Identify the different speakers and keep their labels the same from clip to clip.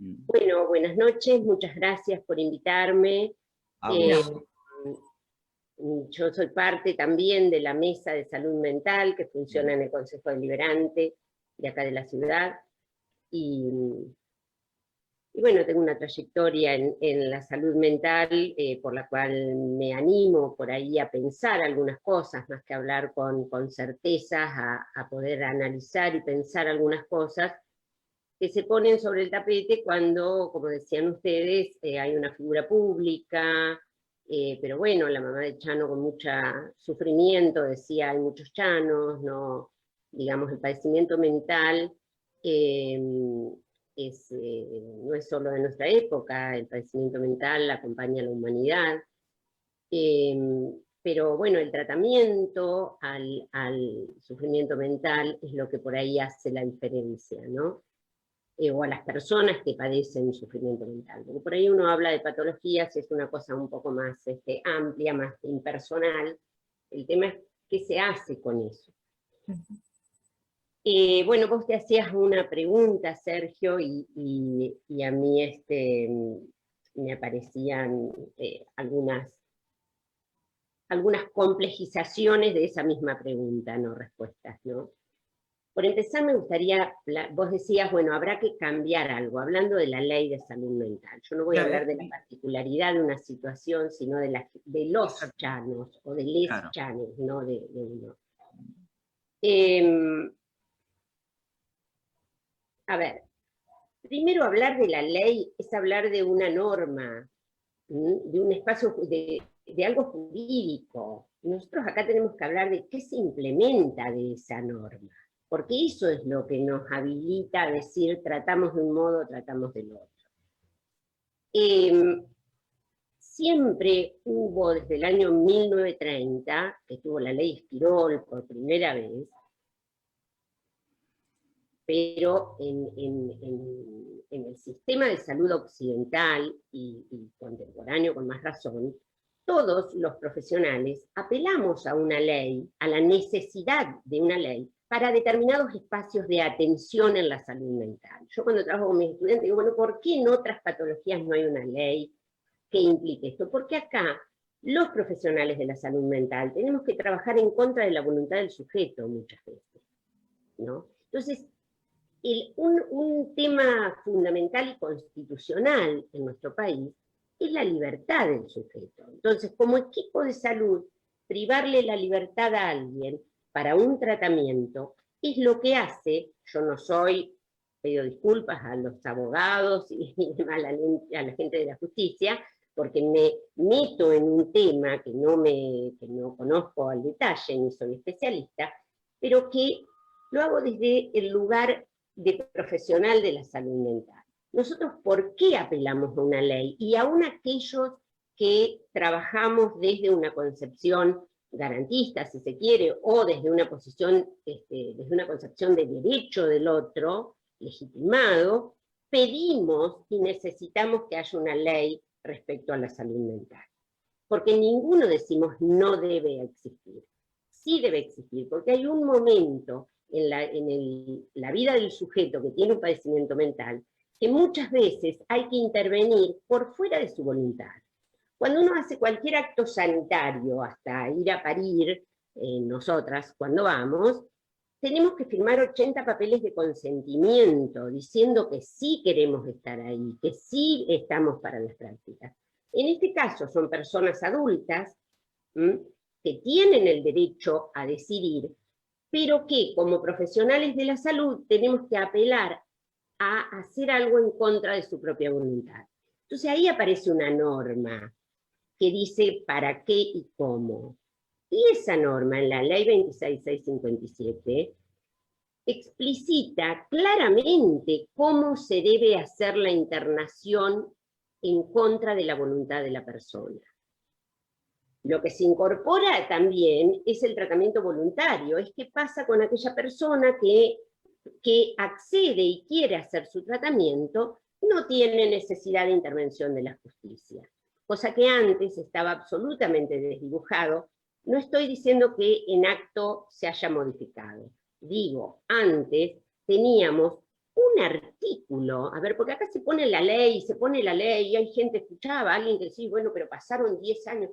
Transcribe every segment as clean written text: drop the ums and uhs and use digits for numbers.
Speaker 1: Bueno, buenas noches, muchas gracias por invitarme.
Speaker 2: A
Speaker 1: Eh,
Speaker 2: vos.
Speaker 1: yo soy parte también de la Mesa de Salud Mental que funciona en el Consejo Deliberante de acá de la ciudad. Y bueno, tengo una trayectoria en la salud mental por la cual me animo por ahí a pensar algunas cosas, más que hablar con certezas, a poder analizar y pensar algunas cosas que se ponen sobre el tapete cuando, como decían ustedes, hay una figura pública, pero bueno, la mamá de Chano con mucho sufrimiento decía, hay muchos Chanos, no, digamos, el padecimiento mental eh, no es solo de nuestra época, el padecimiento mental acompaña a la humanidad, eh, pero bueno, el tratamiento al sufrimiento mental es lo que por ahí hace la diferencia, ¿no? O a las personas que padecen sufrimiento mental. Porque por ahí uno habla de patologías, es una cosa un poco más amplia, más impersonal. El tema es qué se hace con eso. Bueno, vos te hacías una pregunta, Sergio, y a mí me aparecían algunas complejizaciones de esa misma pregunta, no respuestas, ¿no? Por empezar, me gustaría, vos decías, bueno, habrá que cambiar algo, hablando de la ley de salud mental. Yo no voy a hablar de la particularidad de una situación, sino de los chanos, o de les chanes, no de uno. A ver, primero hablar de la ley es hablar de una norma, de un espacio, de algo jurídico. Nosotros acá tenemos que hablar de qué se implementa de esa norma, porque eso es lo que nos habilita a decir tratamos de un modo, tratamos del otro. Siempre hubo, desde el año 1930, que tuvo la ley Esquirol por primera vez, pero en el sistema de salud occidental y contemporáneo con más razón, todos los profesionales apelamos a una ley, a la necesidad de una ley, para determinados espacios de atención en la salud mental. Yo cuando trabajo con mis estudiantes digo, bueno, ¿por qué en otras patologías no hay una ley que implique esto? Porque acá los profesionales de la salud mental tenemos que trabajar en contra de la voluntad del sujeto muchas veces, ¿no? Entonces, un tema fundamental y constitucional en nuestro país es la libertad del sujeto. Entonces, como equipo de salud, privarle la libertad a alguien para un tratamiento es lo que hace, yo no soy, pido disculpas a los abogados y a la gente de la justicia, porque me meto en un tema que no conozco al detalle, ni soy especialista, pero que lo hago desde el lugar de profesional de la salud mental. Nosotros, ¿por qué apelamos a una ley? Y aún aquellos que trabajamos desde una concepción garantista, si se quiere, o desde una posición, desde una concepción de derecho del otro, legitimado, pedimos y necesitamos que haya una ley respecto a la salud mental. Porque ninguno decimos no debe existir. Sí debe existir, porque hay un momento en la vida del sujeto que tiene un padecimiento mental que muchas veces hay que intervenir por fuera de su voluntad. Cuando uno hace cualquier acto sanitario, hasta ir a parir, nosotras cuando vamos, tenemos que firmar 80 papeles de consentimiento, diciendo que sí queremos estar ahí, que sí estamos para las prácticas. En este caso son personas adultas que tienen el derecho a decidir, pero que como profesionales de la salud tenemos que apelar a hacer algo en contra de su propia voluntad. Entonces ahí aparece una norma que dice para qué y cómo. Y esa norma en la ley 26657 explicita claramente cómo se debe hacer la internación en contra de la voluntad de la persona. Lo que se incorpora también es el tratamiento voluntario, es qué pasa con aquella persona que accede y quiere hacer su tratamiento, no tiene necesidad de intervención de la justicia, cosa que antes estaba absolutamente desdibujado. No estoy diciendo que en acto se haya modificado, digo, antes teníamos un artículo, a ver, porque acá se pone la ley, y hay gente, escuchaba a alguien que decía, bueno, pero pasaron 10 años.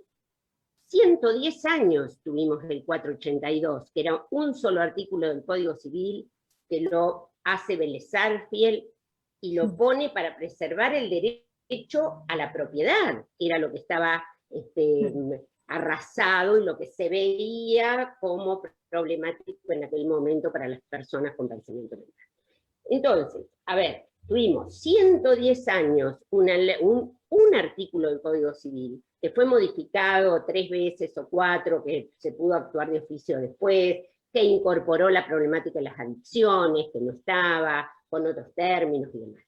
Speaker 1: 110 años tuvimos el 482, que era un solo artículo del Código Civil que lo hace Vélez Sarsfield y lo pone para preservar el derecho a la propiedad, que era lo que estaba arrasado y lo que se veía como problemático en aquel momento para las personas con pensamiento mental. Entonces, a ver, tuvimos 110 años un artículo del Código Civil que fue modificado 3 veces o 4, que se pudo actuar de oficio después, que incorporó la problemática de las adicciones, que no estaba, con otros términos y demás.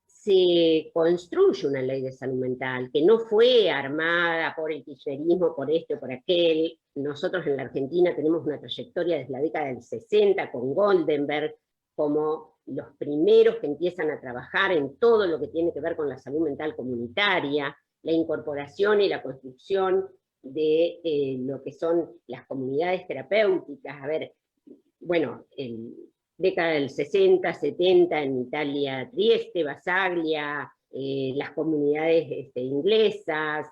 Speaker 1: Se construye una ley de salud mental que no fue armada por el kirchnerismo, por este o por aquel. Nosotros en la Argentina tenemos una trayectoria desde la década del 60 con Goldenberg como los primeros que empiezan a trabajar en todo lo que tiene que ver con la salud mental comunitaria, la incorporación y la construcción de lo que son las comunidades terapéuticas. A ver, bueno, década del 60, 70, en Italia, Trieste, Basaglia, las comunidades inglesas.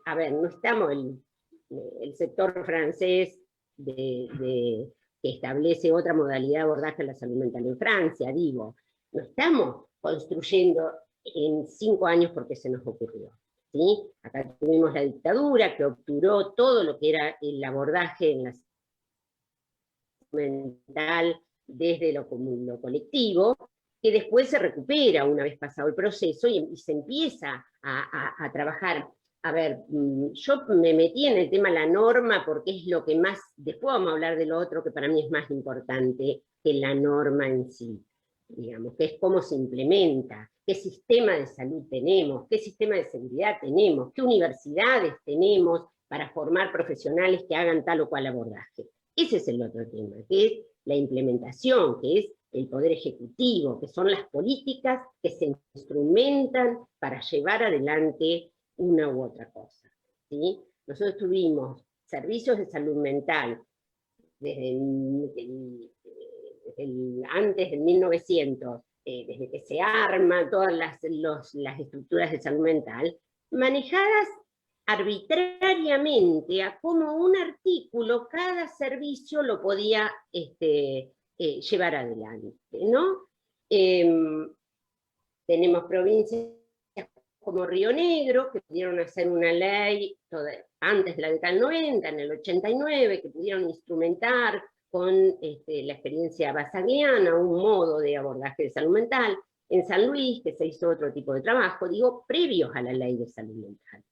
Speaker 1: A ver, no estamos el sector francés que establece otra modalidad de abordaje a la salud mental en Francia, digo, no estamos construyendo en 5 años porque se nos ocurrió. ¿Sí? Acá tuvimos la dictadura que obturó todo lo que era el abordaje en la salud mental desde lo colectivo, que después se recupera una vez pasado el proceso y se empieza a trabajar. A ver, yo me metí en el tema de la norma porque es lo que más, después vamos a hablar de lo otro que para mí es más importante que la norma en sí, digamos, que es cómo se implementa, qué sistema de salud tenemos, qué sistema de seguridad tenemos, qué universidades tenemos para formar profesionales que hagan tal o cual abordaje. Ese es el otro tema, que es la implementación, que es el poder ejecutivo, que son las políticas que se instrumentan para llevar adelante una u otra cosa. ¿Sí? Nosotros tuvimos servicios de salud mental desde antes del 1900, desde que se arman todas las estructuras de salud mental, manejadas arbitrariamente a cómo un artículo, cada servicio lo podía llevar adelante, ¿no? Tenemos provincias como Río Negro, que pudieron hacer una ley antes de la década del 90, en el 89, que pudieron instrumentar con la experiencia basagliana un modo de abordaje de salud mental. En San Luis, que se hizo otro tipo de trabajo, digo, previos a la ley de salud mental.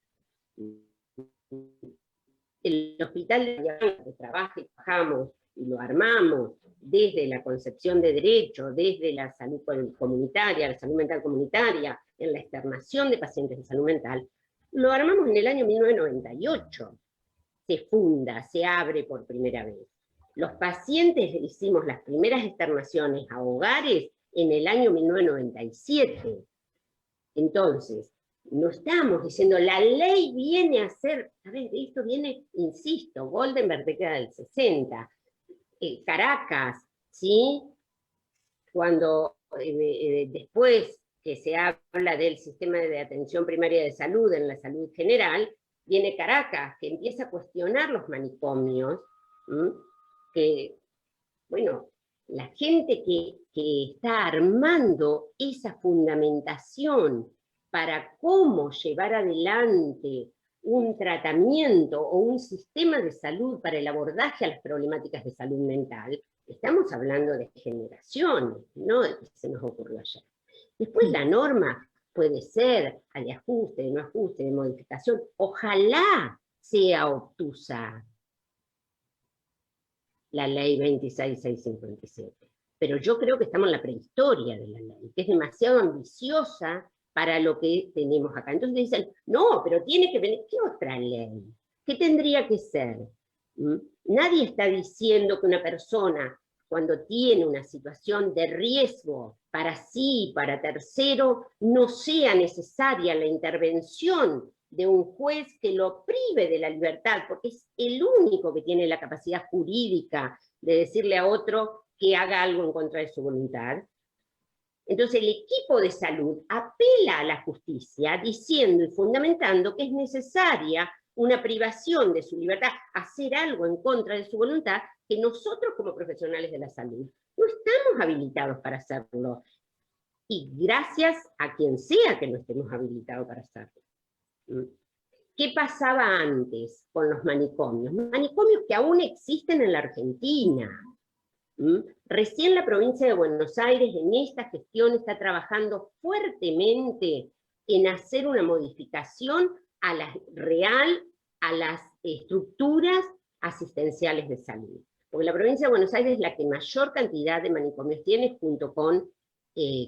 Speaker 1: El hospital de trabajo y trabajamos y lo armamos desde la concepción de derecho, desde la salud comunitaria, la salud mental comunitaria, en la externación de pacientes de salud mental, lo armamos en el año 1998. Se funda, se abre por primera vez. Los pacientes hicimos las primeras externaciones a hogares en el año 1997. Entonces, no estamos diciendo, la ley viene a ser, a ver, esto viene, insisto, Goldenberg década del 60, Caracas, ¿sí? Cuando después que se habla del sistema de atención primaria de salud en la salud general, viene Caracas, que empieza a cuestionar los manicomios, que, bueno, la gente que está armando esa fundamentación para cómo llevar adelante un tratamiento o un sistema de salud para el abordaje a las problemáticas de salud mental, estamos hablando de generaciones, no de que se nos ocurrió ayer. Después la norma puede ser de ajuste, de no ajuste, de modificación, ojalá sea obtusa la ley 26657. Pero yo creo que estamos en la prehistoria de la ley, que es demasiado ambiciosa para lo que tenemos acá. Entonces dicen, no, pero tiene que venir, ¿qué otra ley? ¿Qué tendría que ser? Nadie está diciendo que una persona, cuando tiene una situación de riesgo para sí y para tercero, no sea necesaria la intervención de un juez que lo prive de la libertad, porque es el único que tiene la capacidad jurídica de decirle a otro que haga algo en contra de su voluntad. Entonces el equipo de salud apela a la justicia diciendo y fundamentando que es necesaria una privación de su libertad, hacer algo en contra de su voluntad, que nosotros como profesionales de la salud no estamos habilitados para hacerlo. Y gracias a quien sea que no estemos habilitados para hacerlo. ¿Qué pasaba antes con los manicomios? Manicomios que aún existen en la Argentina. Recién la provincia de Buenos Aires en esta gestión está trabajando fuertemente en hacer una modificación a las estructuras asistenciales de salud. Porque la provincia de Buenos Aires es la que mayor cantidad de manicomios tiene junto con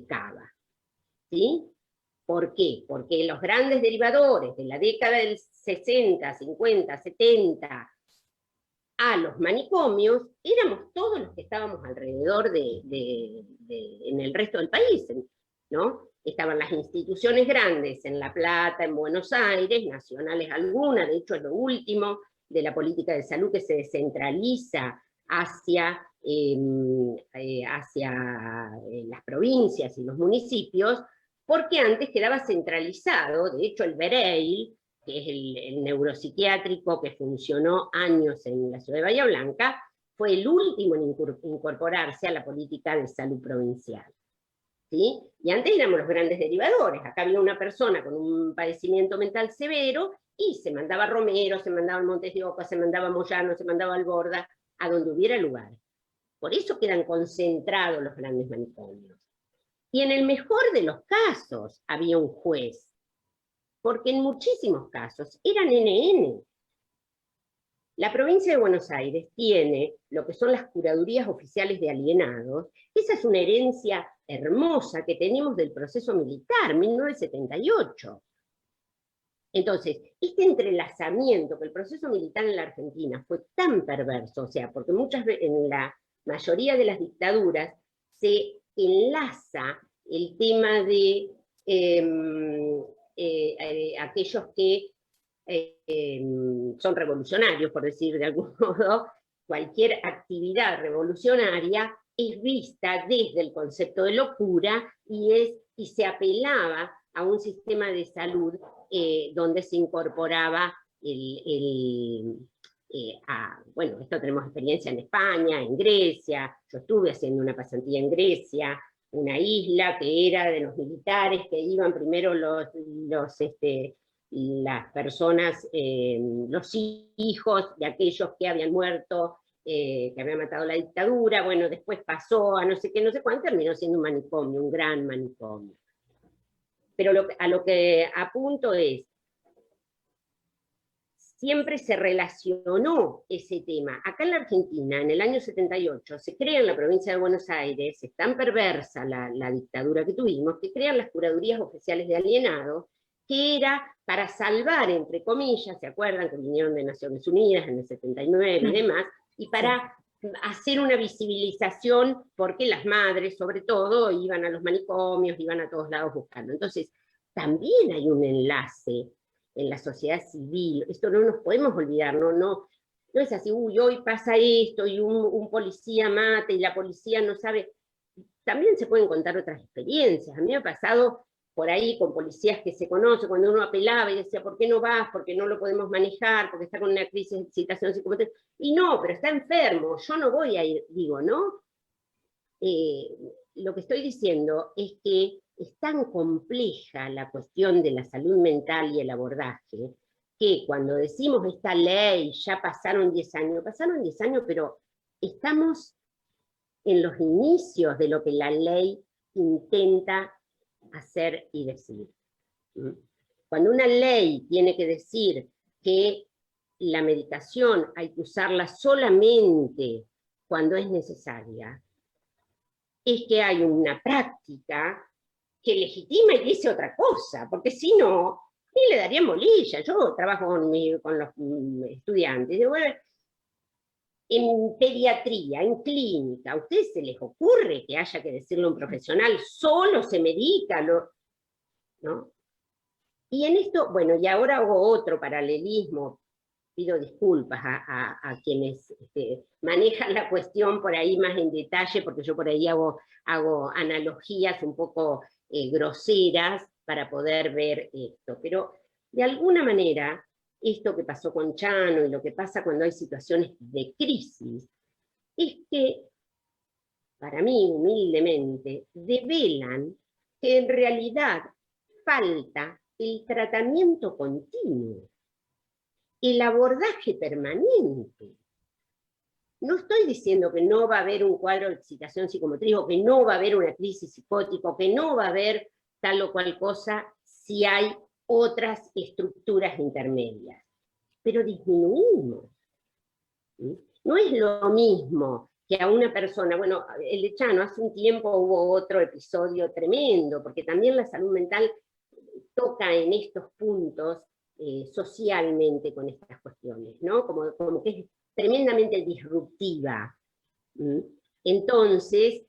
Speaker 1: Cava. ¿Sí? ¿Por qué? Porque los grandes derivadores de la década del 60, 50, 70 a los manicomios éramos todos los que estábamos alrededor en el resto del país, ¿no? Estaban las instituciones grandes en La Plata, en Buenos Aires, nacionales algunas, de hecho es lo último de la política de salud que se descentraliza hacia las provincias y los municipios, porque antes quedaba centralizado. De hecho el Bereil, que es el neuropsiquiátrico que funcionó años en la ciudad de Bahía Blanca, fue el último en incorporarse a la política de salud provincial. ¿Sí? Y antes éramos los grandes derivadores. Acá había una persona con un padecimiento mental severo y se mandaba a Romero, se mandaba al Montes de Oca, se mandaba a Moyano, se mandaba al Borda, a donde hubiera lugar. Por eso quedan concentrados los grandes manicomios. Y en el mejor de los casos había un juez, porque en muchísimos casos eran NN. La provincia de Buenos Aires tiene lo que son las curadurías oficiales de alienados. Esa es una herencia hermosa que tenemos del proceso militar, 1978. Entonces, este entrelazamiento que el proceso militar en la Argentina fue tan perverso, o sea, porque muchas veces en la mayoría de las dictaduras se enlaza el tema de aquellos que son revolucionarios, por decir de algún modo. Cualquier actividad revolucionaria es vista desde el concepto de locura y se apelaba a un sistema de salud donde se incorporaba bueno, esto tenemos experiencia en España, en Grecia. Yo estuve haciendo una pasantía en Grecia, una isla que era de los militares que iban primero las personas, los hijos de aquellos que habían muerto, que habían matado la dictadura. Bueno, después pasó a no sé qué, no sé cuánto, terminó siendo un manicomio, un gran manicomio. Pero a lo que apunto es, siempre se relacionó ese tema. Acá en la Argentina, en el año 78, se crea en la provincia de Buenos Aires, es tan perversa la dictadura que tuvimos, que crean las curadurías oficiales de alienados, que era para salvar, entre comillas, ¿se acuerdan que vinieron de Naciones Unidas en el 79 y demás? Y para hacer una visibilización, porque las madres, sobre todo, iban a los manicomios, iban a todos lados buscando. Entonces, también hay un enlace en la sociedad civil. Esto no nos podemos olvidar, no es así, uy, hoy pasa esto, y un policía mata, y la policía no sabe. También se pueden contar otras experiencias. A mí me ha pasado por ahí con policías que se conocen, cuando uno apelaba y decía, ¿por qué no vas? Porque no lo podemos manejar, porque está con una crisis de excitación psicomotriz. Y no, pero está enfermo, yo no voy a ir, digo, ¿no? Lo que estoy diciendo es que es tan compleja la cuestión de la salud mental y el abordaje, que cuando decimos esta ley, ya pasaron 10 años, pero estamos en los inicios de lo que la ley intenta hacer y decir. Cuando una ley tiene que decir que la medicación hay que usarla solamente cuando es necesaria, es que hay una práctica que legitima y dice otra cosa, porque si no, ni le darían bolilla. Yo trabajo con los estudiantes, digo, bueno, en pediatría, en clínica, ¿a ustedes se les ocurre que haya que decirle a un profesional, solo se medica, ¿no? Y en esto, bueno, y ahora hago otro paralelismo pido disculpas a quienes manejan la cuestión por ahí más en detalle, porque yo por ahí hago analogías un poco groseras para poder ver esto, pero de alguna manera, esto que pasó con Chano y lo que pasa cuando hay situaciones de crisis, es que, para mí, humildemente, develan que en realidad falta el tratamiento continuo, el abordaje permanente. No estoy diciendo que no va a haber un cuadro de excitación psicomotriz, o que no va a haber una crisis psicótica, o que no va a haber tal o cual cosa si hay otras estructuras intermedias. Pero disminuimos. ¿Sí? No es lo mismo que a una persona, bueno, el de Chano, hace un tiempo hubo otro episodio tremendo, porque también la salud mental toca en estos puntos socialmente con estas cuestiones, ¿no? Como que es tremendamente disruptiva. ¿Mm? Entonces,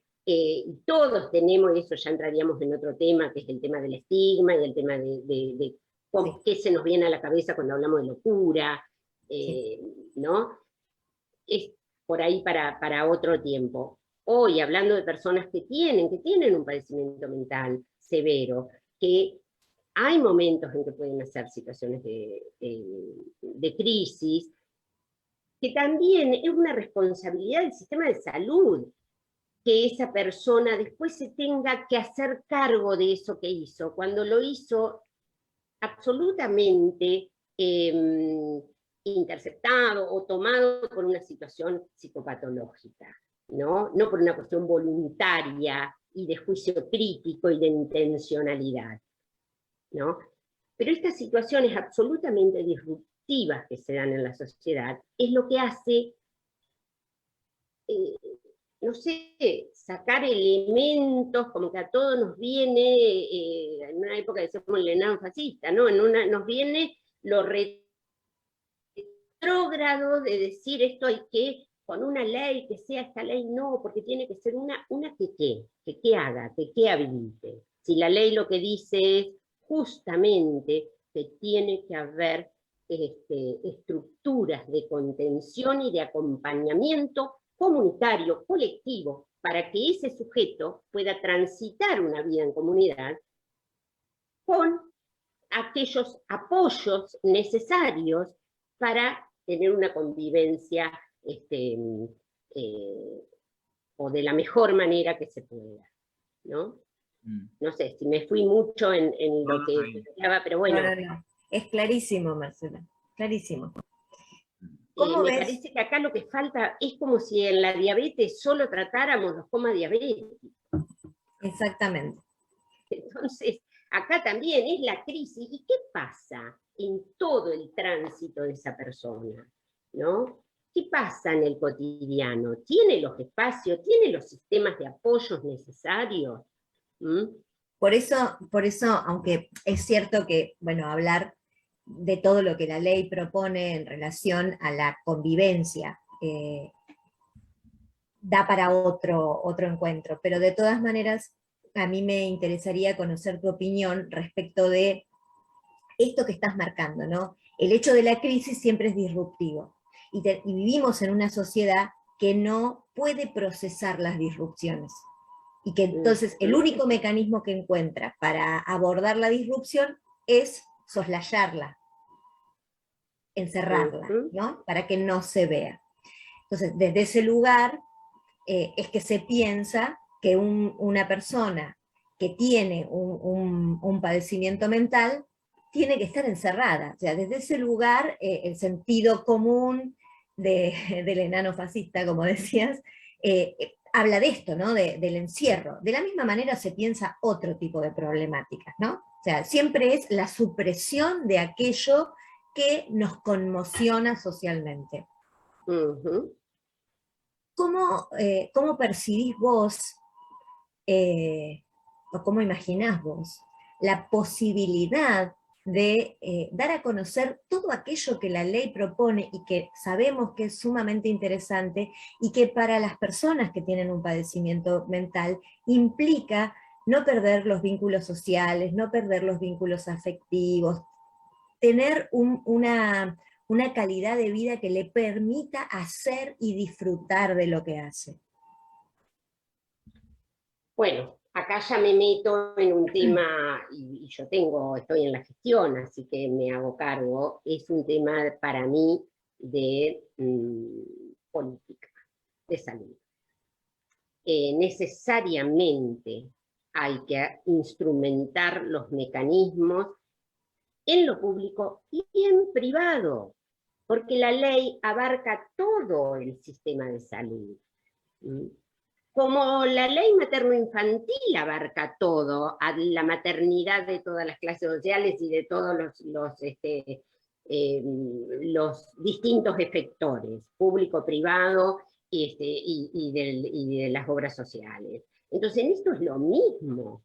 Speaker 1: todos tenemos, y eso ya entraríamos en otro tema, que es el tema del estigma y el tema de qué se nos viene a la cabeza cuando hablamos de locura, ¿no? Es por ahí para otro tiempo. Hoy, hablando de personas que tienen un padecimiento mental severo, que hay momentos en que pueden hacer situaciones de crisis, que también es una responsabilidad del sistema de salud, que esa persona después se tenga que hacer cargo de eso que hizo, cuando lo hizo absolutamente interceptado o tomado por una situación psicopatológica, ¿no? No por una cuestión voluntaria y de juicio crítico y de intencionalidad, ¿no? Pero estas situaciones absolutamente disruptivas que se dan en la sociedad es lo que hace, no sé, sacar elementos, como que a todos nos viene, en una época decíamos el enano fascista, ¿no? Nos viene lo retrógrado de decir esto hay que, con una ley, que sea esta ley, no, porque tiene que ser una que haga, que habilite. Si la ley lo que dice es justamente que tiene que haber estructuras de contención y de acompañamiento comunitario, colectivo, para que ese sujeto pueda transitar una vida en comunidad con aquellos apoyos necesarios para tener una convivencia o de la mejor manera que se pueda, ¿no? No sé, si me fui mucho en lo que planteaba, pero bueno.
Speaker 2: No. Es clarísimo, Marcela, clarísimo.
Speaker 1: Me parece que acá lo que falta es como si en la diabetes solo tratáramos los comas diabéticos.
Speaker 2: Exactamente.
Speaker 1: Entonces, acá también es la crisis. ¿Y qué pasa en todo el tránsito de esa persona? ¿No? ¿Qué pasa en el cotidiano? ¿Tiene los espacios, tiene los sistemas de apoyos necesarios? ¿Mm?
Speaker 2: Por eso, aunque es cierto que, bueno, hablar de todo lo que la ley propone en relación a la convivencia da para otro encuentro, pero de todas maneras a mí me interesaría conocer tu opinión respecto de esto que estás marcando, ¿no? El hecho de la crisis siempre es disruptivo, y vivimos en una sociedad que no puede procesar las disrupciones, y que entonces el único mecanismo que encuentra para abordar la disrupción es soslayarla, encerrarla, ¿no? Para que no se vea. Entonces, desde ese lugar es que se piensa que una persona que tiene un padecimiento mental tiene que estar encerrada. O sea, desde ese lugar el sentido común del enano fascista, como decías, habla de esto, ¿no? Del encierro. De la misma manera se piensa otro tipo de problemáticas, ¿no? O sea, siempre es la supresión de aquello que nos conmociona socialmente. ¿Cómo percibís vos, o cómo imaginás vos, la posibilidad de dar a conocer todo aquello que la ley propone y que sabemos que es sumamente interesante y que para las personas que tienen un padecimiento mental implica no perder los vínculos sociales, no perder los vínculos afectivos, tener una calidad de vida que le permita hacer y disfrutar de lo que hace.
Speaker 1: Bueno, acá ya me meto en un tema, y yo estoy en la gestión, así que me hago cargo, es un tema para mí de política, de salud. Necesariamente hay que instrumentar los mecanismos en lo público y en privado, porque la ley abarca todo el sistema de salud. Como la ley materno-infantil abarca todo, a la maternidad de todas las clases sociales y de todos los distintos efectores, público, privado y de las obras sociales. Entonces, en esto es lo mismo.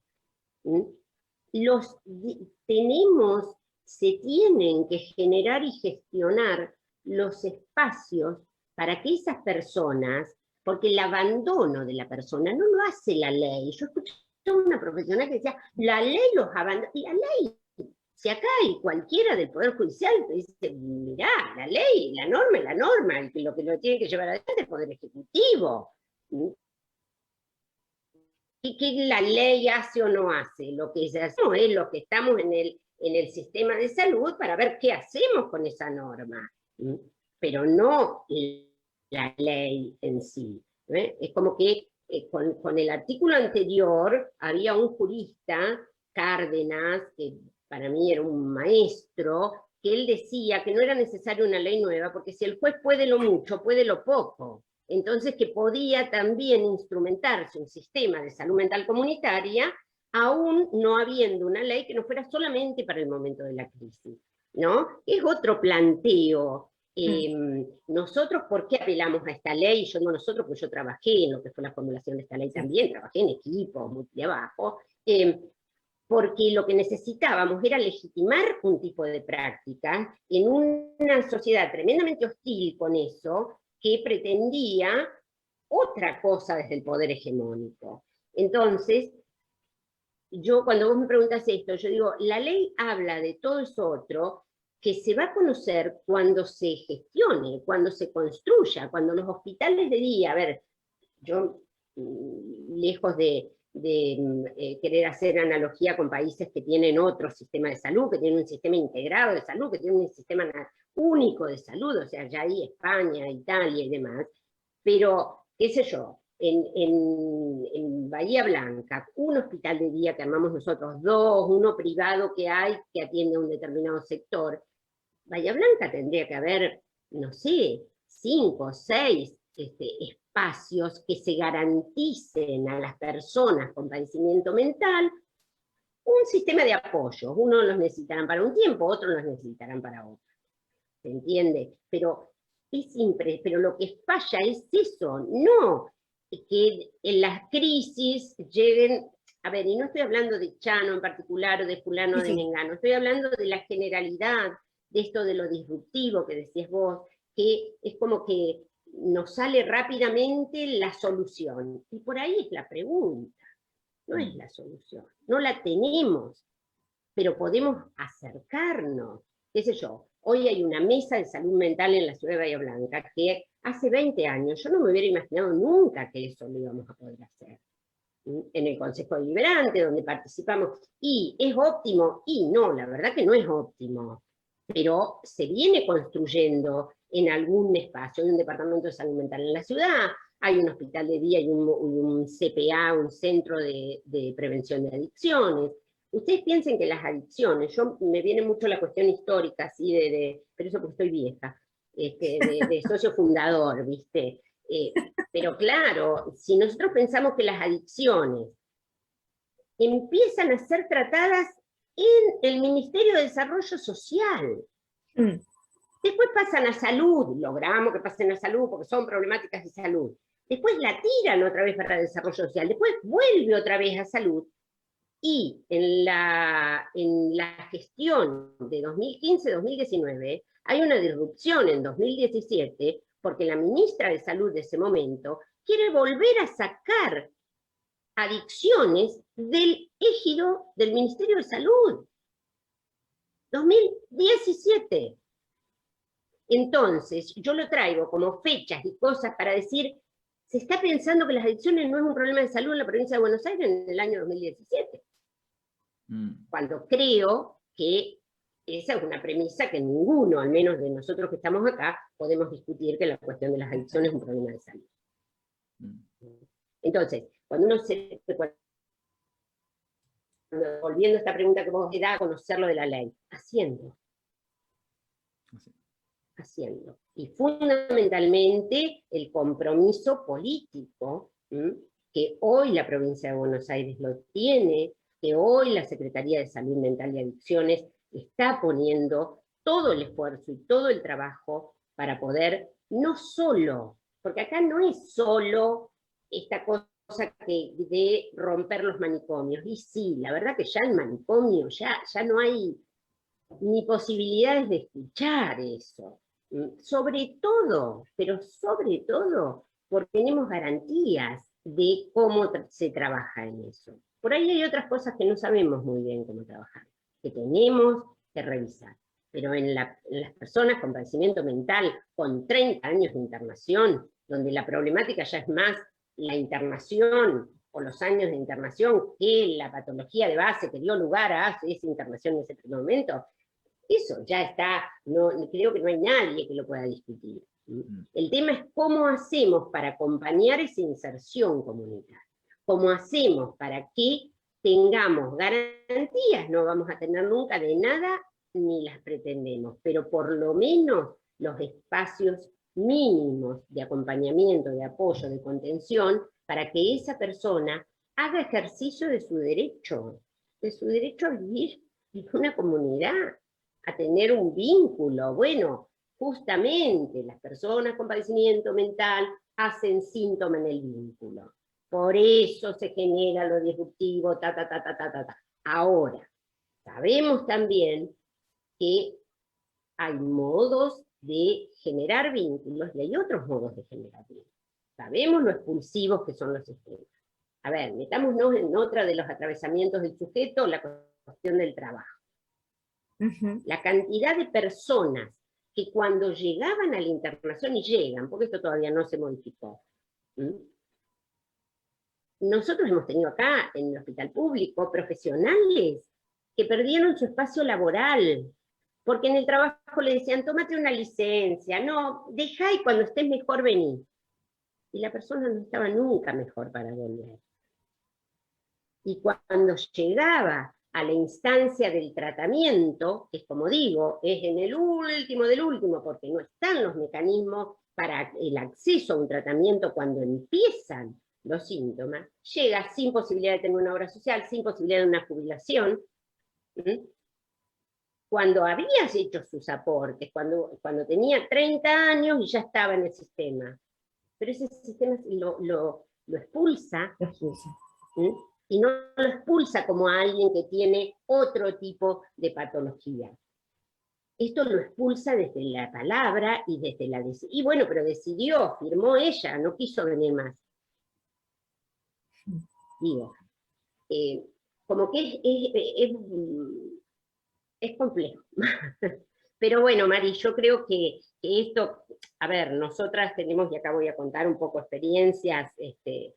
Speaker 1: Se tienen que generar y gestionar los espacios para que esas personas, porque el abandono de la persona no lo hace la ley. Yo escuché a una profesional que decía, la ley los abandona, y la ley, si acá hay cualquiera del Poder Judicial te dice, mirá, la ley, la norma es la norma, lo que lo tiene que llevar adelante es el Poder Ejecutivo. ¿Qué la ley hace o no hace? Lo que se hace es lo que estamos en el sistema de salud para ver qué hacemos con esa norma, pero no la ley en sí. Es como que con el artículo anterior había un jurista, Cárdenas, que para mí era un maestro, que él decía que no era necesaria una ley nueva, porque si el juez puede lo mucho, puede lo poco. Entonces que podía también instrumentarse un sistema de salud mental comunitaria, aún no habiendo una ley que no fuera solamente para el momento de la crisis, ¿no? Es otro planteo. Nosotros, ¿por qué apelamos a esta ley? Yo no nosotros, porque yo trabajé en lo que fue la formulación de esta ley también, trabajé en equipo, muy de abajo, porque lo que necesitábamos era legitimar un tipo de práctica en una sociedad tremendamente hostil con eso, que pretendía otra cosa desde el poder hegemónico. Entonces, yo cuando vos me preguntas esto, yo digo, la ley habla de todo eso otro que se va a conocer cuando se gestione, cuando se construya, cuando los hospitales de día, a ver, yo lejos de querer hacer analogía con países que tienen otro sistema de salud, que tienen un sistema integrado de salud, que tienen un sistema único de salud, o sea, ya ahí España, Italia y demás, pero, qué sé yo, en Bahía Blanca, un hospital de día que armamos nosotros, dos, uno privado que hay que atiende a un determinado sector, Bahía Blanca tendría que haber, no sé, 5, 6 espacios que se garanticen a las personas con padecimiento mental un sistema de apoyo. Unos los necesitarán para un tiempo, otros los necesitarán para otro. ¿Se entiende? Pero lo que falla es eso, no que en las crisis lleguen, a ver, y no estoy hablando de Chano en particular o de fulano de Mengano, estoy hablando de la generalidad, de esto de lo disruptivo que decías vos, que es como que nos sale rápidamente la solución. Y por ahí es la pregunta, no es la solución, no la tenemos, pero podemos acercarnos. Qué sé yo, hoy hay una mesa de salud mental en la ciudad de Bahía Blanca que hace 20 años yo no me hubiera imaginado nunca que eso lo íbamos a poder hacer. En el Consejo Deliberante, donde participamos, y es óptimo, y no, la verdad que no es óptimo, pero se viene construyendo en algún espacio, hay un departamento de salud mental en la ciudad, hay un hospital de día y un CPA, un centro de prevención de adicciones. Ustedes piensen que las adicciones, me viene mucho la cuestión histórica, así pero eso porque estoy vieja, de socio fundador, ¿viste? Pero claro, si nosotros pensamos que las adicciones empiezan a ser tratadas en el Ministerio de Desarrollo Social, después pasan a salud, logramos que pasen a salud porque son problemáticas de salud, después la tiran otra vez para desarrollo social, después vuelve otra vez a salud, y en la gestión de 2015-2019 hay una disrupción en 2017 porque la ministra de Salud de ese momento quiere volver a sacar adicciones del ejido del Ministerio de Salud. 2017. Entonces, yo lo traigo como fechas y cosas para decir, se está pensando que las adicciones no es un problema de salud en la provincia de Buenos Aires en el año 2017. Cuando creo que esa es una premisa que ninguno, al menos de nosotros que estamos acá, podemos discutir que la cuestión de las adicciones es un problema de salud. Entonces, cuando uno se... Volviendo a esta pregunta que vos da a conocer lo de la ley, haciendo. Y fundamentalmente el compromiso político, que hoy la provincia de Buenos Aires lo tiene, que hoy la Secretaría de Salud Mental y Adicciones está poniendo todo el esfuerzo y todo el trabajo para poder, no solo, porque acá no es solo esta cosa de romper los manicomios, y sí, la verdad que ya en manicomio ya no hay ni posibilidades de escuchar eso. Sobre todo, pero sobre todo, porque tenemos garantías de cómo se trabaja en eso. Por ahí hay otras cosas que no sabemos muy bien cómo trabajar, que tenemos que revisar. Pero en las personas con padecimiento mental, con 30 años de internación, donde la problemática ya es más la internación o los años de internación que la patología de base que dio lugar a esa internación en ese momento, eso ya está, creo que no hay nadie que lo pueda discutir. El tema es cómo hacemos para acompañar esa inserción comunitaria, cómo hacemos para que tengamos garantías, no vamos a tener nunca de nada, ni las pretendemos, pero por lo menos los espacios mínimos de acompañamiento, de apoyo, de contención, para que esa persona haga ejercicio de su derecho a vivir en una comunidad, a tener un vínculo. Bueno, justamente las personas con padecimiento mental hacen síntoma en el vínculo. Por eso se genera lo disruptivo, Ahora, sabemos también que hay modos de generar vínculos y hay otros modos de generar vínculos. Sabemos lo expulsivos que son los sistemas. A ver, metámonos en otra de los atravesamientos del sujeto, la cuestión del trabajo. La cantidad de personas que cuando llegaban a la internación, y llegan, porque esto todavía no se modificó, nosotros hemos tenido acá, en el hospital público, profesionales que perdieron su espacio laboral, porque en el trabajo le decían, tómate una licencia, no, dejá y cuando estés mejor vení. Y la persona no estaba nunca mejor para volver. Y cuando llegaba a la instancia del tratamiento, que es como digo, es en el último del último, porque no están los mecanismos para el acceso a un tratamiento cuando empiezan los síntomas, llega sin posibilidad de tener una obra social, sin posibilidad de una jubilación, cuando habías hecho sus aportes, cuando tenía 30 años y ya estaba en el sistema. Pero ese sistema lo expulsa. Y no lo expulsa como a alguien que tiene otro tipo de patología. Esto lo expulsa desde la palabra y desde la decisión. Y bueno, pero decidió, firmó ella, no quiso venir más. Digo, como que es complejo. Pero bueno, Mari, yo creo que esto, a ver, nosotras tenemos, y acá voy a contar un poco experiencias, que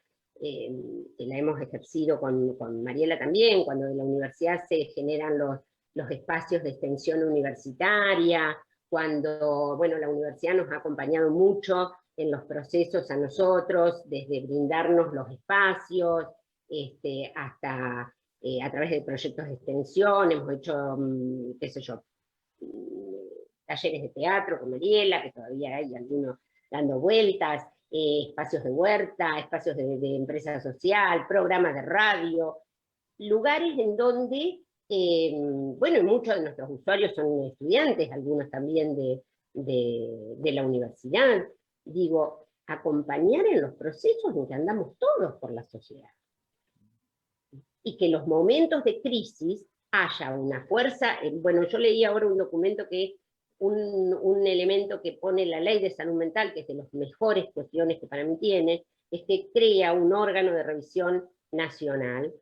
Speaker 1: la hemos ejercido con Mariela también, cuando en la universidad se generan los espacios de extensión universitaria, cuando, bueno, la universidad nos ha acompañado mucho en los procesos a nosotros, desde brindarnos los espacios, hasta a través de proyectos de extensión, hemos hecho, qué sé yo, talleres de teatro con Mariela, que todavía hay algunos dando vueltas, espacios de huerta, espacios de empresa social, programas de radio, lugares en donde, bueno, muchos de nuestros usuarios son estudiantes, algunos también de la universidad, digo, acompañar en los procesos en que andamos todos por la sociedad. Y que los momentos de crisis haya una fuerza, bueno, yo leí ahora un documento que es un elemento que pone la ley de salud mental, que es de las mejores cuestiones que para mí tiene, es que crea un órgano de revisión nacional.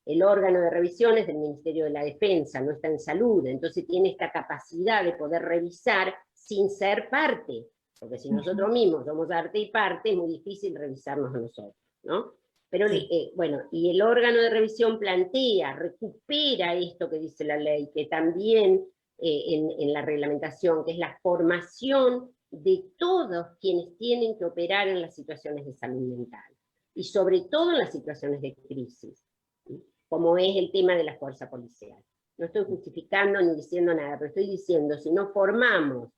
Speaker 1: El órgano de revisión es del Ministerio de la Defensa, no está en salud, entonces tiene esta capacidad de poder revisar sin ser parte, porque si nosotros mismos somos arte y parte, es muy difícil revisarnos a nosotros, ¿no? Pero bueno, y el órgano de revisión plantea, recupera esto que dice la ley, que también en la reglamentación, que es la formación de todos quienes tienen que operar en las situaciones de salud mental, y sobre todo en las situaciones de crisis, como es el tema de la fuerza policial. No estoy justificando ni diciendo nada, pero estoy diciendo, si no formamos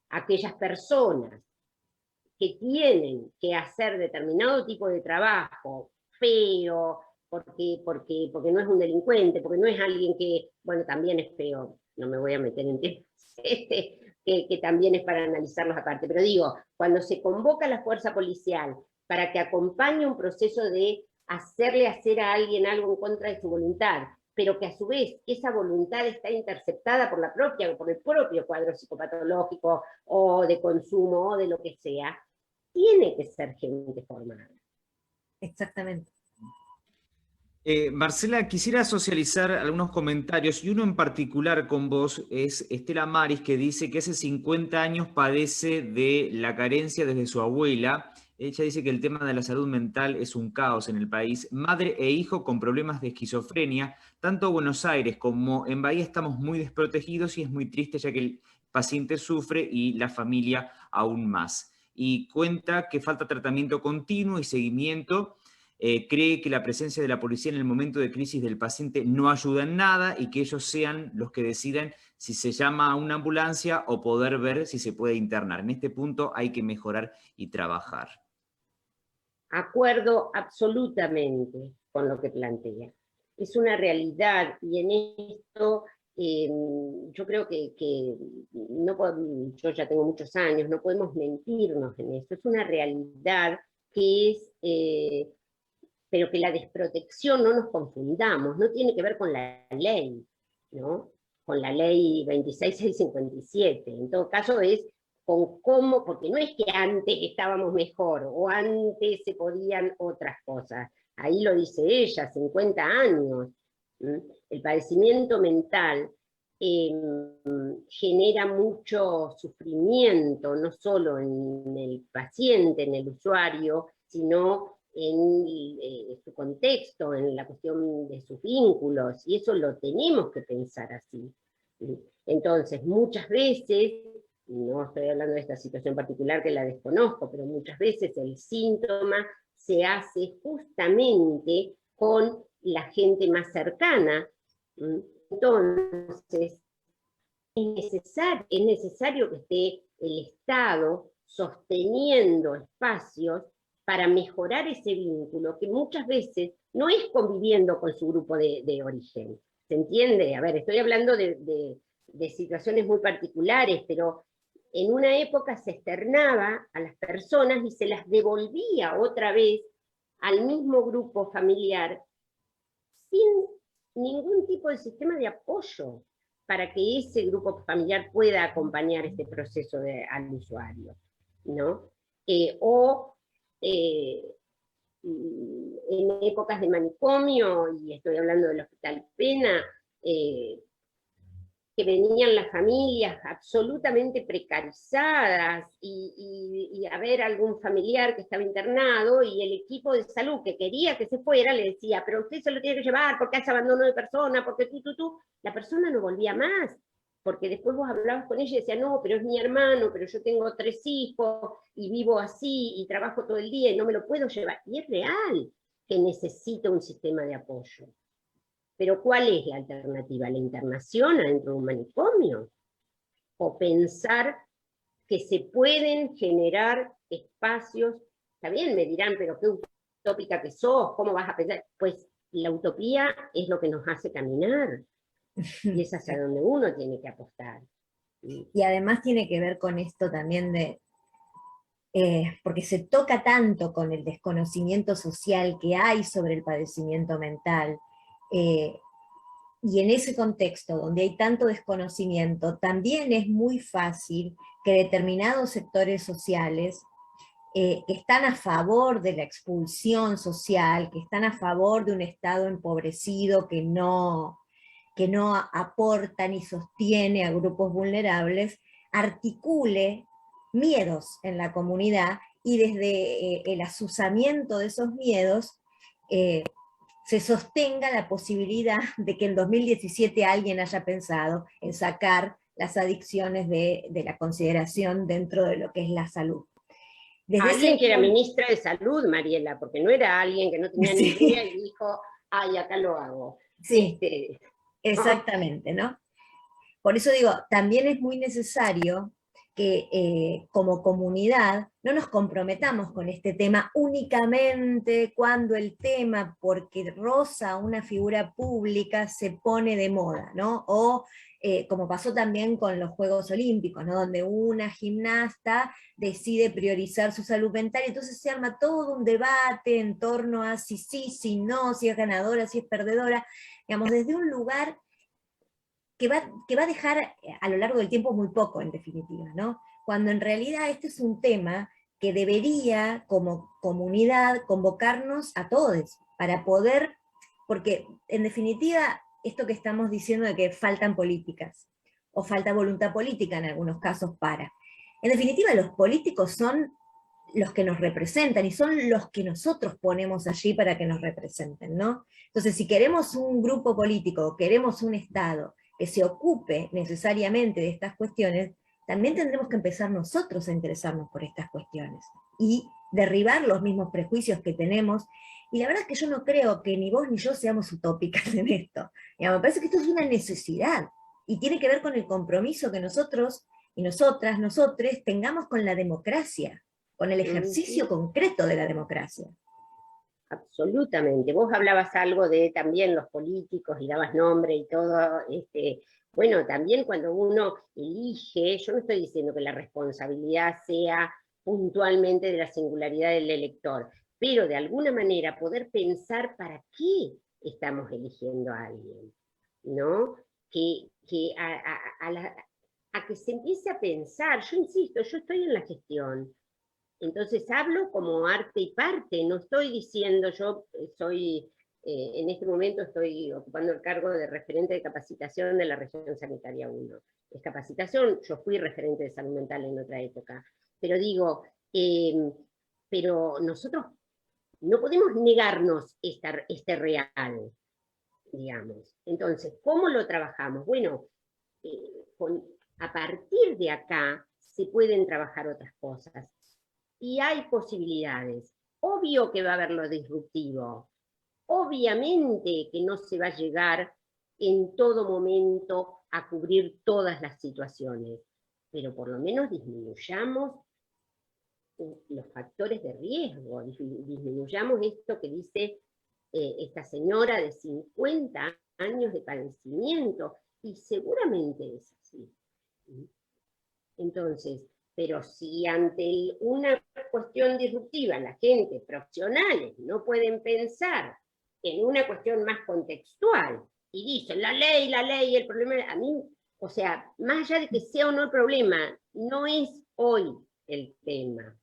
Speaker 1: a aquellas personas que tienen que hacer determinado tipo de trabajo feo, porque no es un delincuente, porque no es alguien que, bueno, también es feo, no me voy a meter en temas, que también es para analizarlos aparte, pero digo, cuando se convoca a la fuerza policial para que acompañe un proceso de hacerle hacer a alguien algo en contra de su voluntad, pero que a su vez esa voluntad está interceptada por el propio cuadro psicopatológico, o de consumo, o de lo que sea, tiene que ser gente formada.
Speaker 2: Exactamente.
Speaker 3: Marcela, quisiera socializar algunos comentarios, y uno en particular con vos es Estela Maris, que dice que hace 50 años padece de la carencia desde su abuela. Ella dice que el tema de la salud mental es un caos en el país. Madre e hijo con problemas de esquizofrenia. Tanto Buenos Aires como en Bahía estamos muy desprotegidos, y es muy triste ya que el paciente sufre y la familia aún más. Y cuenta que falta tratamiento continuo y seguimiento. Cree que la presencia de la policía en el momento de crisis del paciente no ayuda en nada, y que ellos sean los que decidan si se llama a una ambulancia o poder ver si se puede internar. En este punto hay que mejorar y trabajar.
Speaker 1: Acuerdo absolutamente con lo que plantea. Es una realidad, y en esto yo creo que no yo ya tengo muchos años, no podemos mentirnos en esto. Es una realidad que es, pero que la desprotección, no nos confundamos, no tiene que ver con la ley, ¿no? Con la ley 26657. En todo caso es con cómo, porque no es que antes estábamos mejor, o antes se podían otras cosas. Ahí lo dice ella, 50 años. El padecimiento mental genera mucho sufrimiento, no solo en el paciente, en el usuario, sino en su contexto, en la cuestión de sus vínculos, y eso lo tenemos que pensar así. Entonces, muchas veces, no estoy hablando de esta situación particular que la desconozco, pero muchas veces el síntoma se hace justamente con la gente más cercana. Entonces, es necesario que esté el Estado sosteniendo espacios para mejorar ese vínculo, que muchas veces no es conviviendo con su grupo de origen. ¿Se entiende? A ver, estoy hablando de situaciones muy particulares, pero en una época se externaba a las personas y se las devolvía otra vez al mismo grupo familiar sin ningún tipo de sistema de apoyo para que ese grupo familiar pueda acompañar este proceso al usuario, ¿no? En épocas de manicomio, y estoy hablando del Hospital Pena, que venían las familias absolutamente precarizadas, y a ver algún familiar que estaba internado, y el equipo de salud que quería que se fuera le decía, pero usted se lo tiene que llevar porque hace abandono de persona, porque la persona no volvía más, porque después vos hablabas con ella y decía, no, pero es mi hermano, pero yo tengo 3 hijos, y vivo así, y trabajo todo el día, y no me lo puedo llevar. Y es real que necesita un sistema de apoyo. Pero ¿cuál es la alternativa? ¿La internación adentro de un manicomio? ¿O pensar que se pueden generar espacios? Está bien, me dirán, pero qué utópica que sos, ¿cómo vas a pensar? Pues la utopía es lo que nos hace caminar, y es hacia donde uno tiene que apostar.
Speaker 2: Y además tiene que ver con esto también porque se toca tanto con el desconocimiento social que hay sobre el padecimiento mental, y en ese contexto donde hay tanto desconocimiento, también es muy fácil que determinados sectores sociales que están a favor de la expulsión social, que están a favor de un Estado empobrecido que no aporta ni sostiene a grupos vulnerables, articule miedos en la comunidad y desde el azuzamiento de esos miedos se sostenga la posibilidad de que en 2017 alguien haya pensado en sacar las adicciones de la consideración dentro de lo que es la salud. Desde
Speaker 1: alguien que era ministra de Salud, Mariela, porque no era alguien que no tenía ni idea y dijo, ay, acá lo hago.
Speaker 2: Sí, exactamente, ¿no? Por eso digo, también es muy necesario que como comunidad no nos comprometamos con este tema únicamente cuando el tema, porque roza una figura pública, se pone de moda, ¿no? O como pasó también con los Juegos Olímpicos, ¿no? Donde una gimnasta decide priorizar su salud mental, y entonces se arma todo un debate en torno a si sí, si no, si es ganadora, si es perdedora, digamos, desde un lugar que va a dejar a lo largo del tiempo muy poco, en definitiva, ¿no? Cuando en realidad este es un tema que debería, como comunidad, convocarnos a todos, para poder, porque en definitiva, esto que estamos diciendo de que faltan políticas, o falta voluntad política en algunos casos en definitiva, los políticos son los que nos representan, y son los que nosotros ponemos allí para que nos representen, ¿no? Entonces, si queremos un grupo político, queremos un Estado que se ocupe necesariamente de estas cuestiones, también tendremos que empezar nosotros a interesarnos por estas cuestiones, y derribar los mismos prejuicios que tenemos. Y la verdad es que yo no creo que ni vos ni yo seamos utópicas en esto. Me parece que esto es una necesidad, y tiene que ver con el compromiso que nosotros y nosotras, nosotres, tengamos con la democracia, con el ejercicio concreto de la democracia.
Speaker 1: Absolutamente. Vos hablabas algo de también los políticos y dabas nombre y todo. Bueno, también cuando uno elige, yo no estoy diciendo que la responsabilidad sea puntualmente de la singularidad del elector, pero de alguna manera poder pensar para qué estamos eligiendo a alguien, ¿no? Que a que se empiece a pensar. Yo insisto, yo estoy en la gestión. Entonces hablo como arte y parte, no estoy diciendo yo soy, en este momento estoy ocupando el cargo de referente de capacitación de la región sanitaria 1. Es capacitación, yo fui referente de salud mental en otra época, pero digo, pero nosotros no podemos negarnos este real, digamos. Entonces, ¿cómo lo trabajamos? Bueno, a partir de acá se pueden trabajar otras cosas. Y hay posibilidades. Obvio que va a haber lo disruptivo. Obviamente que no se va a llegar en todo momento a cubrir todas las situaciones, pero por lo menos disminuyamos los factores de riesgo, disminuyamos esto que dice esta señora de 50 años de padecimiento, y seguramente es así. Entonces, pero si ante una cuestión disruptiva la gente, profesionales, no pueden pensar en una cuestión más contextual, y dicen la ley, el problema, a mí, o sea, más allá de que sea o no el problema, no es hoy el tema.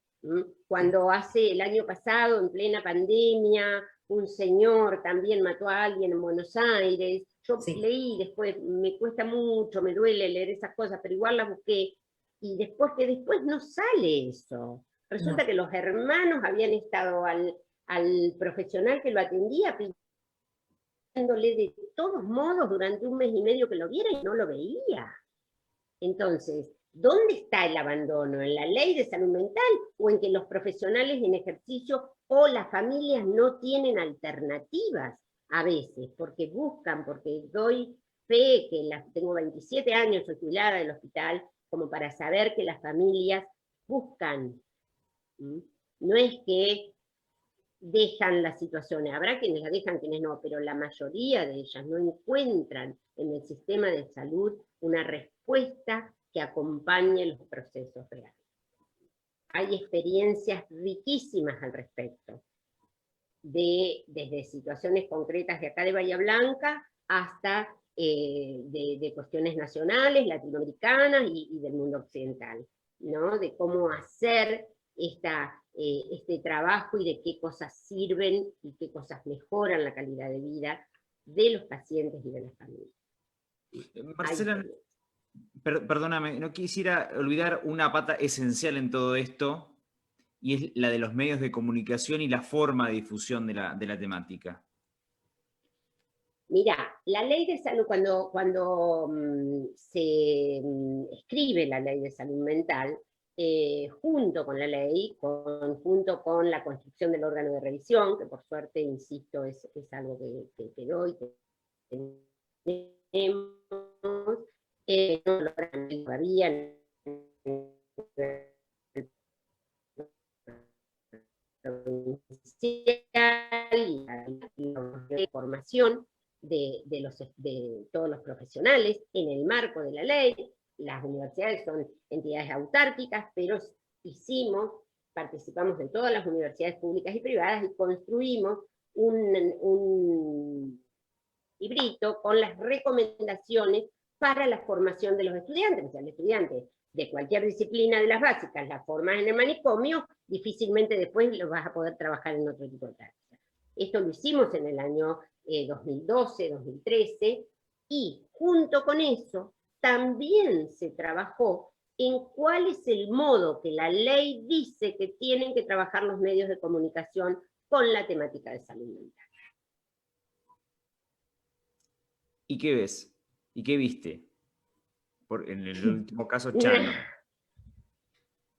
Speaker 1: Cuando hace el año pasado, en plena pandemia, un señor también mató a alguien en Buenos Aires, yo leí después, me cuesta mucho, me duele leer esas cosas, pero igual las busqué, y después no sale eso. Resulta que los hermanos habían estado al profesional que lo atendía pidiéndole de todos modos durante 1 mes y medio que lo viera, y no lo veía. Entonces, ¿dónde está el abandono? ¿En la ley de salud mental o en que los profesionales en ejercicio o las familias no tienen alternativas a veces? Porque buscan, porque doy fe que tengo 27 años, soy jubilada del hospital, como para saber que las familias buscan. No es que dejan las situaciones, habrá quienes la dejan, quienes no, pero la mayoría de ellas no encuentran en el sistema de salud una respuesta que acompañe los procesos reales. Hay experiencias riquísimas al respecto, desde situaciones concretas de acá de Bahía Blanca hasta de cuestiones nacionales, latinoamericanas y del mundo occidental, ¿no? De cómo hacer este trabajo y de qué cosas sirven y qué cosas mejoran la calidad de vida de los pacientes y de las familias.
Speaker 3: Marcela, Perdóname, no quisiera olvidar una pata esencial en todo esto, y es la de los medios de comunicación y la forma de difusión de la temática.
Speaker 1: Mirá, la ley de salud, cuando se escribe la ley de salud mental, junto con la ley, junto con la construcción del órgano de revisión, que por suerte, insisto, es algo que quedó y que tenemos, no lo logran todavía y la formación de todos los profesionales en el marco de la ley. Las universidades son entidades autárquicas, pero participamos de todas las universidades públicas y privadas y construimos un librito con las recomendaciones para la formación de los estudiantes. O sea, el estudiante de cualquier disciplina de las básicas la formas en el manicomio, difícilmente después lo vas a poder trabajar en otro tipo de práctica. Esto lo hicimos en el año 2012, 2013, y junto con eso también se trabajó en cuál es el modo que la ley dice que tienen que trabajar los medios de comunicación con la temática de salud mental.
Speaker 3: ¿Y qué ves? ¿Y qué viste? En el último caso, Chano.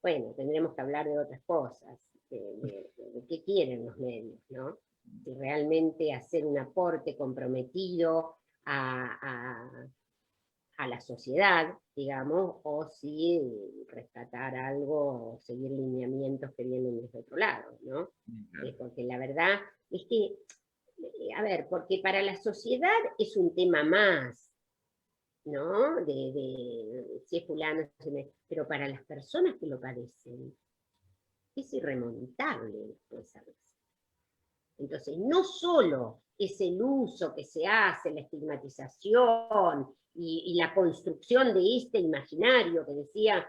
Speaker 1: Bueno, tendremos que hablar de otras cosas, de qué quieren los medios, ¿no? Si realmente hacer un aporte comprometido a la sociedad, digamos, o si rescatar algo o seguir lineamientos que vienen desde otro lado, ¿no? Porque la verdad es que, a ver, porque para la sociedad es un tema más, ¿no? Si es fulano, pero para las personas que lo padecen, es irremontable después a veces. Entonces, no solo es el uso que se hace, la estigmatización y la construcción de este imaginario que decía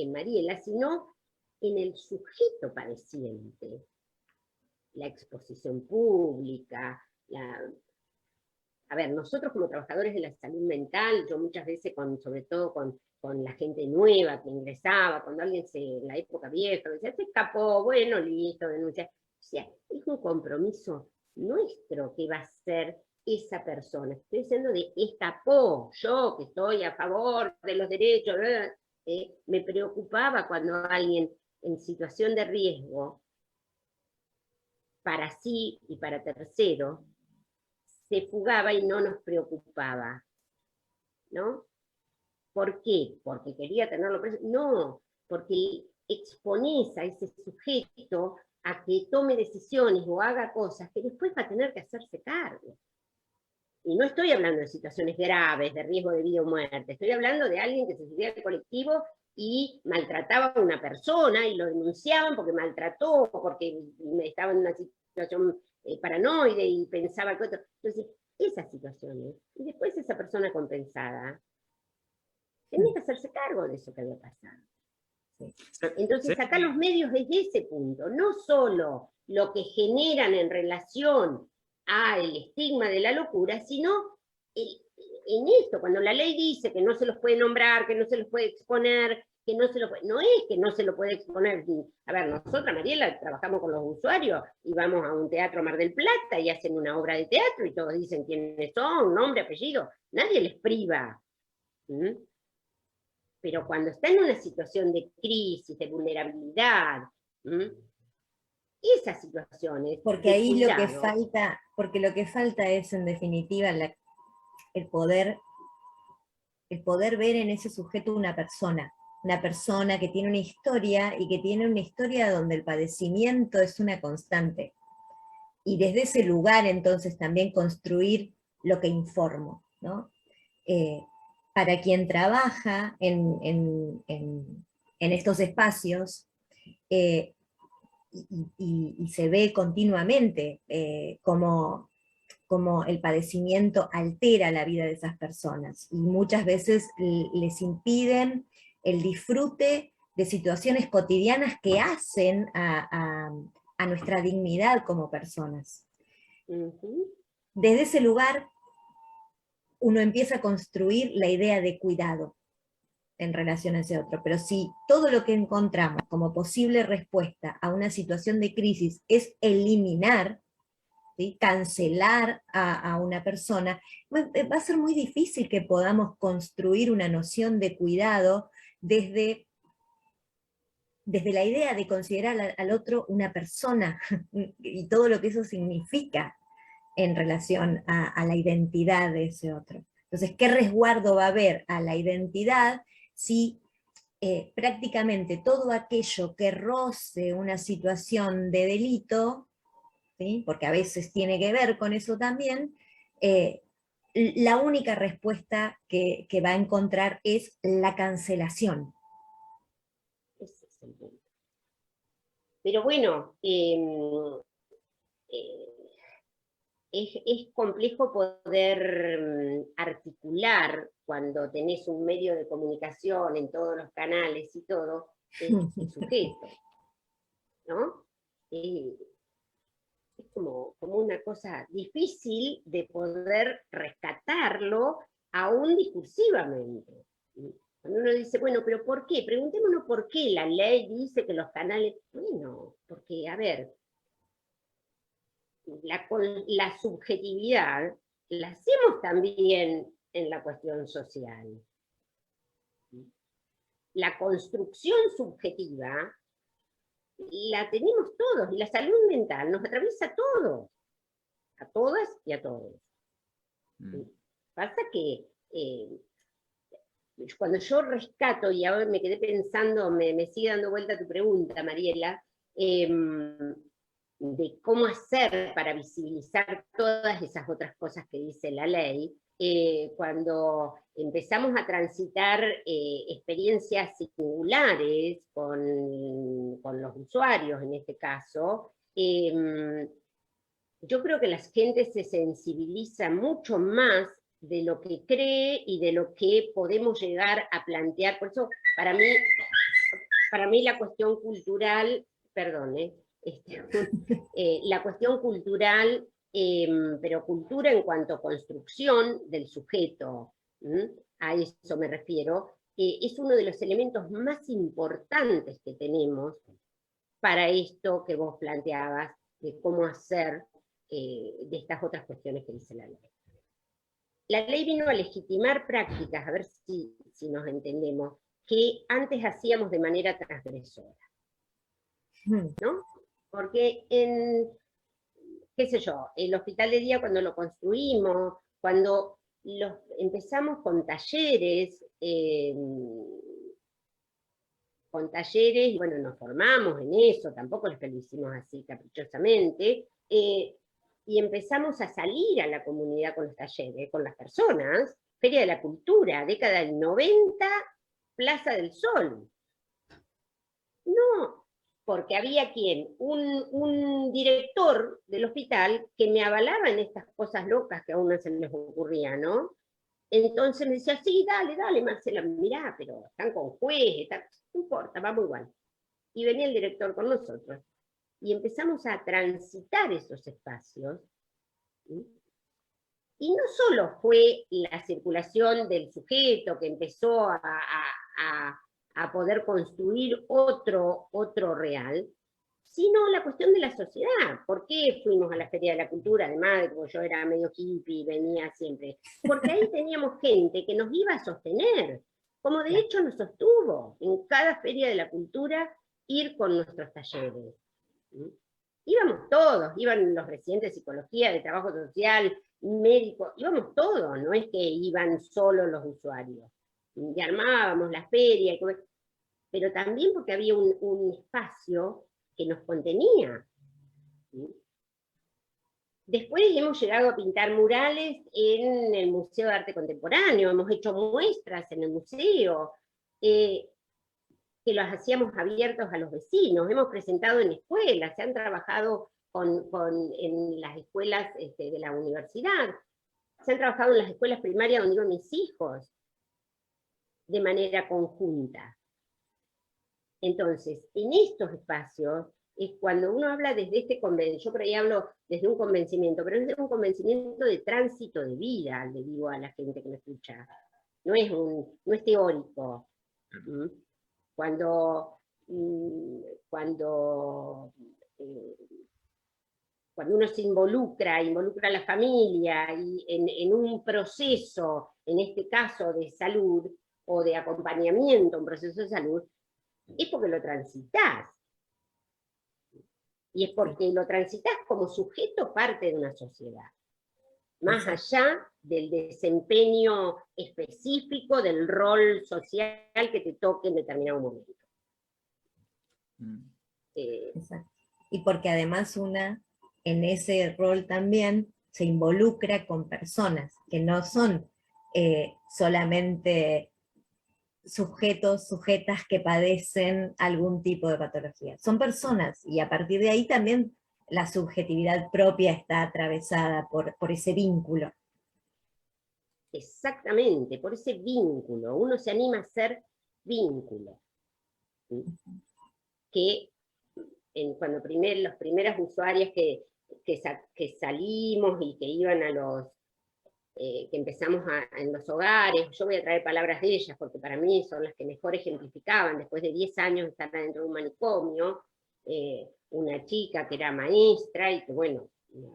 Speaker 1: Mariela, sino en el sujeto padeciente. La exposición pública, a ver, nosotros como trabajadores de la salud mental, yo muchas veces, sobre todo con la gente nueva que ingresaba, cuando alguien en la época vieja, decía, se escapó, bueno, listo, denuncia. O sea, es un compromiso nuestro que va a ser esa persona. Estoy diciendo de escapó, yo que estoy a favor de los derechos, me preocupaba cuando alguien en situación de riesgo, para sí y para tercero, se fugaba y no nos preocupaba, ¿no? ¿Por qué? ¿Porque quería tenerlo preso? No, porque exponés a ese sujeto a que tome decisiones o haga cosas que después va a tener que hacerse cargo. Y no estoy hablando de situaciones graves, de riesgo de vida o muerte, estoy hablando de alguien que se subía al colectivo y maltrataba a una persona y lo denunciaban porque maltrató, porque estaba en una situación paranoide y pensaba que otro. Entonces, esas situaciones, y después esa persona compensada, tenía que hacerse cargo de eso que había pasado. Entonces, acá los medios desde ese punto, no solo lo que generan en relación al estigma de la locura, sino en esto, cuando la ley dice que no se los puede nombrar, que no se los puede exponer, que no se lo puede, no es que no se lo puede exponer. A ver, nosotros, Mariela, trabajamos con los usuarios y vamos a un teatro Mar del Plata y hacen una obra de teatro y todos dicen quiénes son, nombre, apellido, nadie les priva. Pero cuando está en una situación de crisis, de vulnerabilidad, esas situaciones.
Speaker 2: Porque ahí lo que falta es, en definitiva, el poder ver en ese sujeto una persona que tiene una historia, y que tiene una historia donde el padecimiento es una constante. Y desde ese lugar, entonces, también construir lo que informo, ¿no? Para quien trabaja en estos espacios, y se ve continuamente como el padecimiento altera la vida de esas personas, y muchas veces les impiden el disfrute de situaciones cotidianas que hacen a nuestra dignidad como personas. Desde ese lugar, uno empieza a construir la idea de cuidado en relación a ese otro. Pero si todo lo que encontramos como posible respuesta a una situación de crisis es eliminar, ¿sí?, cancelar a una persona, va a ser muy difícil que podamos construir una noción de cuidado desde la idea de considerar al otro una persona, y todo lo que eso significa en relación a la identidad de ese otro. Entonces, ¿qué resguardo va a haber a la identidad si prácticamente todo aquello que roce una situación de delito, ¿sí?, porque a veces tiene que ver con eso también, la única respuesta que va a encontrar es la cancelación?
Speaker 1: Ese es el punto. Pero bueno, es complejo poder articular cuando tenés un medio de comunicación en todos los canales y todo, el sujeto, ¿no? Es como una cosa difícil de poder rescatarlo aún discursivamente. Cuando uno dice, bueno, pero ¿por qué? Preguntémonos por qué la ley dice que los canales... Bueno, porque, a ver, la subjetividad la hacemos también en la cuestión social. La construcción subjetiva la tenemos todos, y la salud mental nos atraviesa a todos, a todas y a todos. Pasa que cuando yo rescato, y ahora me quedé pensando, me sigue dando vuelta tu pregunta, Mariela, de cómo hacer para visibilizar todas esas otras cosas que dice la ley, cuando empezamos a transitar experiencias singulares con los usuarios, en este caso, yo creo que la gente se sensibiliza mucho más de lo que cree y de lo que podemos llegar a plantear. Por eso, para mí la cuestión cultural, perdón, la cuestión cultural, pero cultura en cuanto a construcción del sujeto, a eso me refiero, es uno de los elementos más importantes que tenemos para esto que vos planteabas, de cómo hacer de estas otras cuestiones que dice la ley. La ley vino a legitimar prácticas, a ver si nos entendemos, que antes hacíamos de manera transgresora, ¿no? Porque qué sé yo, el hospital de día cuando lo construimos, cuando empezamos con talleres, y bueno, nos formamos en eso, tampoco es que lo hicimos así caprichosamente, y empezamos a salir a la comunidad con los talleres, con las personas, Feria de la Cultura, década del 90, Plaza del Sol. No, porque había un director del hospital que me avalaba en estas cosas locas que a uno se les ocurría, ¿no? Entonces me decía, sí, dale, Marcela, mirá, pero están con juez, no importa, vamos igual. Y venía el director con nosotros. Y empezamos a transitar esos espacios. ¿Sí? Y no solo fue la circulación del sujeto que empezó a poder construir otro real, sino la cuestión de la sociedad. ¿Por qué fuimos a la Feria de la Cultura? Además, como yo era medio hippie, venía siempre. Porque ahí teníamos gente que nos iba a sostener, como de hecho nos sostuvo en cada Feria de la Cultura ir con nuestros talleres. Íbamos todos, iban los residentes de psicología, de trabajo social, médicos, íbamos todos, no es que iban solo los usuarios. Y armábamos la feria, pero también porque había un espacio que nos contenía. Después hemos llegado a pintar murales en el Museo de Arte Contemporáneo, hemos hecho muestras en el museo, que los hacíamos abiertos a los vecinos, hemos presentado en escuelas, se han trabajado en las escuelas de la universidad, se han trabajado en las escuelas primarias donde iban mis hijos, de manera conjunta. Entonces, en estos espacios, es cuando uno habla desde este convencimiento, yo por ahí hablo desde un convencimiento, pero es de un convencimiento de tránsito de vida, le digo a la gente que me escucha, no es teórico. ¿Mm? Cuando uno se involucra a la familia y en un proceso, en este caso de salud o de acompañamiento, un proceso de salud, es porque lo transitas. Y es porque lo transitas como sujeto parte de una sociedad. Más allá del desempeño específico del rol social que te toque en determinado momento.
Speaker 2: Exacto. Y porque además una, en ese rol también, se involucra con personas que no son solamente sujetos, sujetas que padecen algún tipo de patología. Son personas, y a partir de ahí también la subjetividad propia está atravesada por ese vínculo.
Speaker 1: Exactamente, por ese vínculo. Uno se anima a ser vínculo. Que cuando las primeras usuarias que salimos y que iban a los, que empezamos en los hogares, yo voy a traer palabras de ellas, porque para mí son las que mejor ejemplificaban, después de 10 años de estar dentro de un manicomio, una chica que era maestra y que bueno,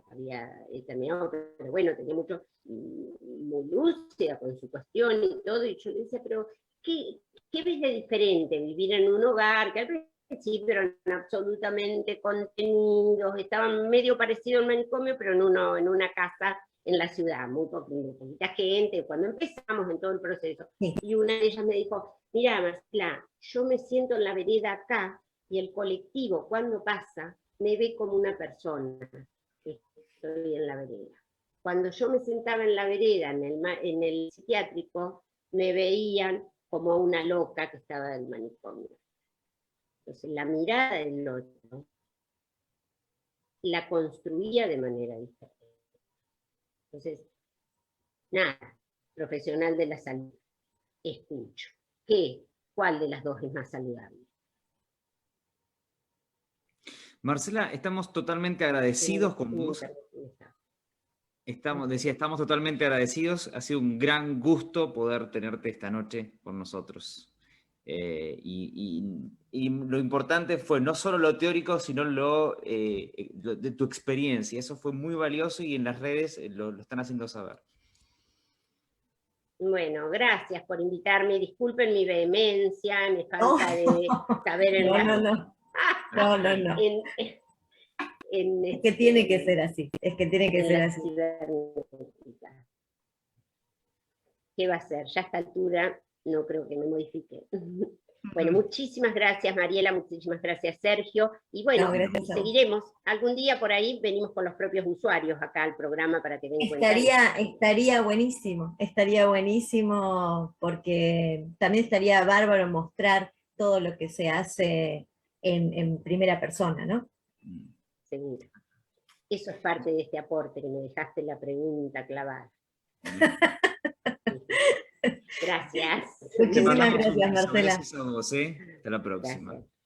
Speaker 1: había terminado, pero bueno, tenía mucho, muy lúcida con su cuestión y todo, y yo le decía, pero ¿qué ves de diferente vivir en un hogar que al principio eran absolutamente contenidos, estaban medio parecidos al manicomio, pero en una casa en la ciudad, muy poquita gente, cuando empezamos en todo el proceso, sí. Y una de ellas me dijo, mira Marcela, yo me siento en la vereda acá, y el colectivo cuando pasa, me ve como una persona que estoy en la vereda. Cuando yo me sentaba en la vereda, en el psiquiátrico, me veían como una loca que estaba del manicomio. Entonces la mirada del otro la construía de manera diferente. Entonces, nada, profesional de la salud, escucho. ¿Cuál de las dos es más saludable?
Speaker 3: Marcela, estamos totalmente agradecidos con vos. Estamos totalmente agradecidos. Ha sido un gran gusto poder tenerte esta noche con nosotros. Y lo importante fue no solo lo teórico, sino lo de tu experiencia. Eso fue muy valioso y en las redes lo están haciendo saber.
Speaker 1: Bueno, gracias por invitarme. Disculpen mi vehemencia, mi falta de saber en
Speaker 2: No. Es que tiene que ser así. Es que tiene que ser así.
Speaker 1: ¿Qué va a ser? Ya a esta altura no creo que me modifique. Bueno, muchísimas gracias Mariela, muchísimas gracias Sergio, y bueno, seguiremos, algún día por ahí venimos con los propios usuarios acá al programa para que den cuenta.
Speaker 2: Estaría buenísimo, porque también estaría bárbaro mostrar todo lo que se hace en primera persona, ¿no?
Speaker 1: Seguro. Eso es parte de este aporte, que me dejaste la pregunta clavada. Gracias.
Speaker 2: Muchísimas gracias, Marcela.
Speaker 3: Gracias a vos, ¿eh? Hasta la próxima.
Speaker 1: Gracias.